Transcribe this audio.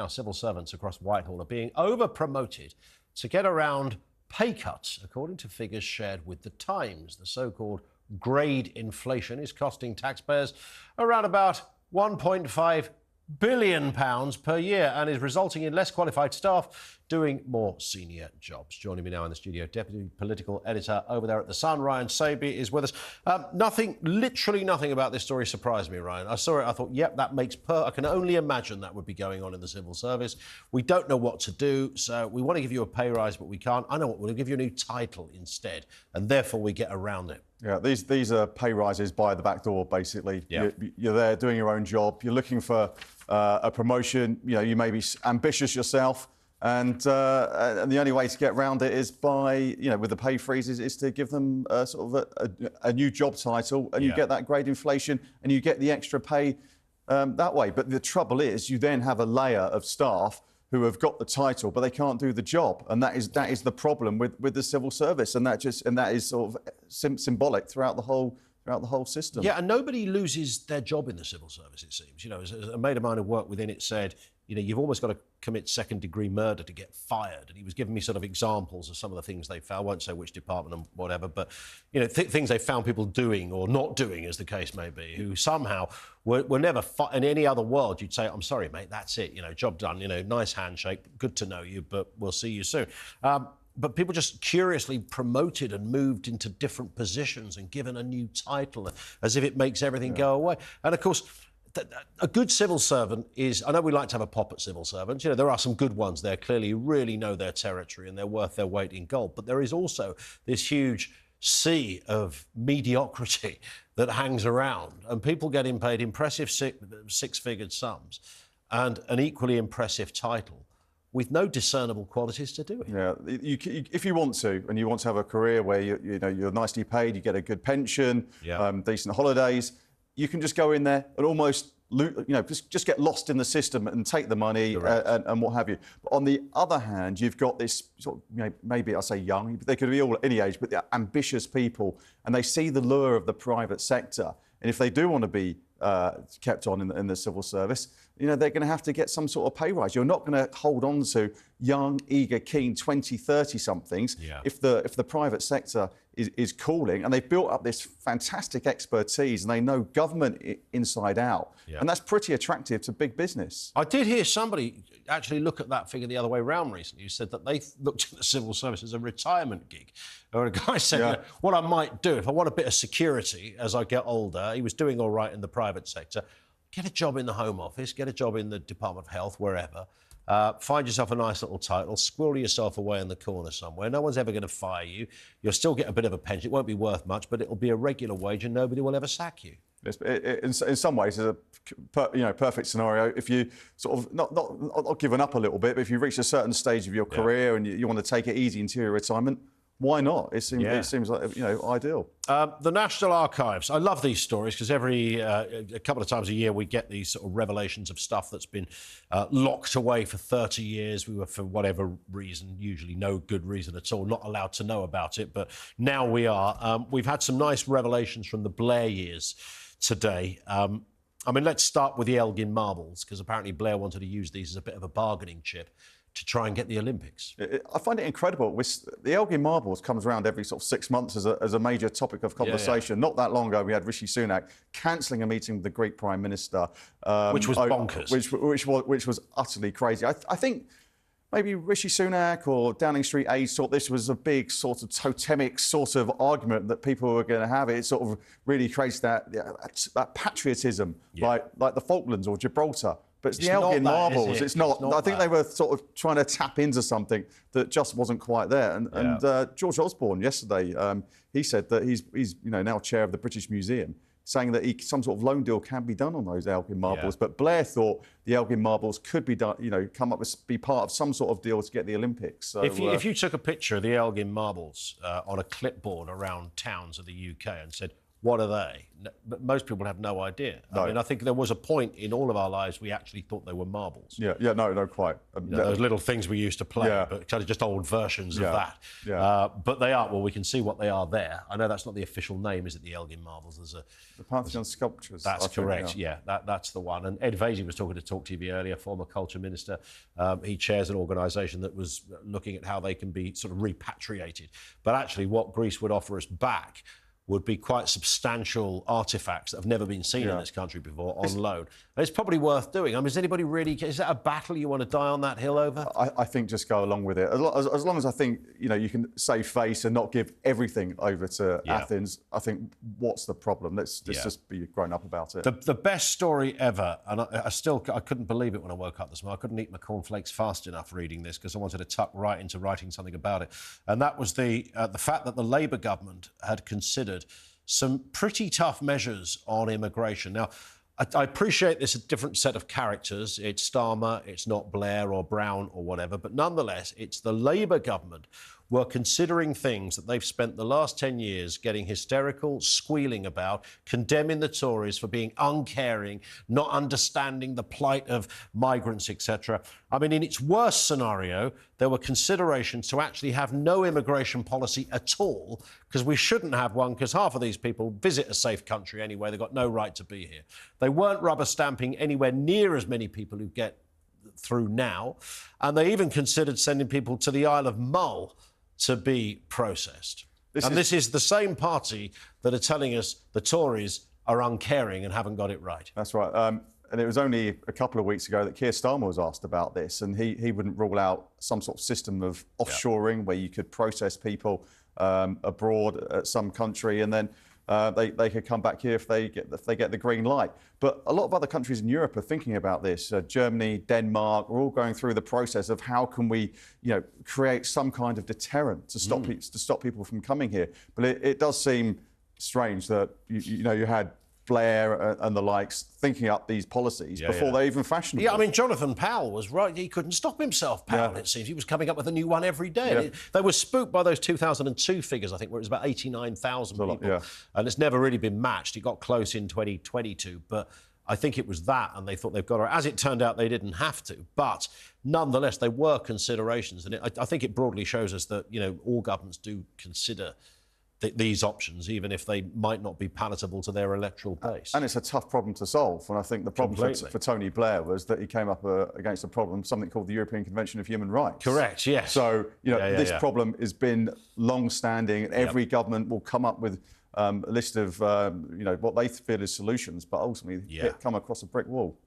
civil servants across Whitehall are being over-promoted to get around pay cuts, according to figures shared with The Times. The so-called grade inflation is costing taxpayers around about £1.5 billion per year and is resulting in less qualified staff doing more senior jobs. Joining me now in the studio, Deputy Political Editor over there at The Sun, Ryan Sabey, is with us. Literally nothing about this story surprised me, Ryan. I saw it, I thought, yep, that makes I can only imagine that would be going on in the civil service. We don't know what to do, so we want to give you a pay rise, but we can't. I know what, we'll give you a new title instead, and therefore we get around it. Yeah, these are pay rises by the back door, basically. Yeah. You're there doing your own job. You're looking for a promotion. You know, you may be ambitious yourself, and the only way to get around it is by, you know, with the pay freezes, is to give them sort of a new job title, and you get that grade inflation, and you get the extra pay that way. But the trouble is, you then have a layer of staff who have got the title, but they can't do the job, and that is the problem with the civil service, and that is sort of symbolic throughout the whole system. Yeah, and nobody loses their job in the civil service, it seems. You know, as a mate of mine who worked within it said, you know, you've almost got to commit second-degree murder to get fired. And he was giving me sort of examples of some of the things they found. I won't say which department and whatever, but, you know, things they found people doing or not doing, as the case may be, who somehow were never... In any other world, you'd say, I'm sorry, mate, that's it, you know, job done, you know, nice handshake, good to know you, but we'll see you soon. But people just curiously promoted and moved into different positions and given a new title as if it makes everything go away. And, of course, a good civil servant is... I know we like to have a pop at civil servants. You know, there are some good ones there, clearly, who really know their territory and they're worth their weight in gold. But there is also this huge sea of mediocrity that hangs around, and people getting paid impressive six-figured sums and an equally impressive title with no discernible qualities to do it. Yeah, if you want to, and you want to have a career where you're nicely paid, you get a good pension, decent holidays, you can just go in there and almost, just get lost in the system and take the money and what have you. But on the other hand, you've got this sort of, maybe I say young, they could be all any age, but they're ambitious people, and they see the lure of the private sector. And if they do want to be kept on in the civil service, you know, they're going to have to get some sort of pay rise. You're not going to hold on to young, eager, keen 20, 30-somethings if the private sector is calling, and they've built up this fantastic expertise and they know government inside out. And that's pretty attractive to big business. I did hear somebody actually look at that figure the other way round recently, who said that they looked at the civil service as a retirement gig. Or a guy said, you know, what I might do if I want a bit of security as I get older, he was doing all right in the private sector, get a job in the Home Office, get a job in the Department of Health, wherever. Find yourself a nice little title, squirrel yourself away in the corner somewhere. No one's ever going to fire you. You'll still get a bit of a pension. It won't be worth much, but it'll be a regular wage and nobody will ever sack you. In some ways, it's a perfect scenario. If you sort of not given up a little bit, but if you reach a certain stage of your career and you want to take it easy into your retirement, why not? It seems like, you know, ideal. The National Archives. I love these stories because a couple of times a year we get these sort of revelations of stuff that's been locked away for 30 years. We were, for whatever reason, usually no good reason at all, not allowed to know about it. But now we are. We've had some nice revelations from the Blair years today. I mean, let's start with the Elgin marbles, because apparently Blair wanted to use these as a bit of a bargaining chip to try and get the Olympics. I find it incredible. The Elgin marbles comes around every sort of 6 months as a major topic of conversation. Not that long ago, we had Rishi Sunak cancelling a meeting with the Greek Prime Minister. Which was bonkers. Which was utterly crazy. I think maybe Rishi Sunak or Downing Street aides thought this was a big sort of totemic sort of argument that people were going to have. It sort of really creates that patriotism, like the Falklands or Gibraltar. But it's the Elgin marbles. It's not. I think they were sort of trying to tap into something that just wasn't quite there. And George Osborne yesterday, he said that he's now chair of the British Museum, saying that some sort of loan deal can be done on those Elgin marbles. But Blair thought the Elgin marbles could be done, come up with, be part of some sort of deal to get the Olympics. So, if you took a picture of the Elgin marbles on a clipboard around towns of the UK and said, what are they? But most people have no idea. No. I mean, I think there was a point in all of our lives we actually thought they were marbles. Yeah, no, quite. Those little things we used to play, Yeah. but kind of just old versions of that. Yeah. But they are, well, we can see what they are there. I know that's not the official name, is it, the Elgin marbles? The Pantheon sculptures. That's correct, that's the one. And Ed Vasey was talking to talkTV earlier, former culture minister. He chairs an organisation that was looking at how they can be sort of repatriated. But actually what Greece would offer us back would be quite substantial artefacts that have never been seen in this country before on loan. And it's probably worth doing. I mean, is that a battle you want to die on that hill over? I think just go along with it. As long as I think, you can save face and not give everything over to Athens, I think what's the problem? Let's just be grown up about it. The best story ever, and I couldn't believe it when I woke up this morning. I couldn't eat my cornflakes fast enough reading this because I wanted to tuck right into writing something about it. And that was the fact that the Labour government had considered some pretty tough measures on immigration. Now, I appreciate this a different set of characters. It's Starmer, it's not Blair or Brown or whatever, but nonetheless, it's the Labour government were considering things that they've spent the last 10 years getting hysterical, squealing about, condemning the Tories for being uncaring, not understanding the plight of migrants, etc. I mean, in its worst scenario, there were considerations to actually have no immigration policy at all, because we shouldn't have one, because half of these people visit a safe country anyway. They've got no right to be here. They weren't rubber stamping anywhere near as many people who get through now. And they even considered sending people to the Isle of Mull to be processed. This is the same party that are telling us the Tories are uncaring and haven't got it right. That's right. And it was only a couple of weeks ago that Keir Starmer was asked about this, and he wouldn't rule out some sort of system of offshoring where you could process people abroad at some country, and then they could come back here if they get the green light. But a lot of other countries in Europe are thinking about this. Germany, Denmark, are all going through the process of how can we, create some kind of deterrent to stop people from coming here. But it does seem strange that you had Blair and the likes thinking up these policies before they're even fashionable. Yeah, I mean, Jonathan Powell was right. He couldn't stop himself, Powell, it seems. He was coming up with a new one every day. They were spooked by those 2002 figures, I think, where it was about 89,000 people. And it's never really been matched. It got close in 2022, but I think it was that, and they thought they've got it. As it turned out, they didn't have to. But nonetheless, they were considerations. And I think it broadly shows us that, all governments do consider these options, even if they might not be palatable to their electoral base. And it's a tough problem to solve. And I think the problem for Tony Blair was that he came up against a problem, something called the European Convention of Human Rights. Correct, yes. So, this problem has been long-standing, and every government will come up with a list of, what they feel is solutions, but ultimately come across a brick wall.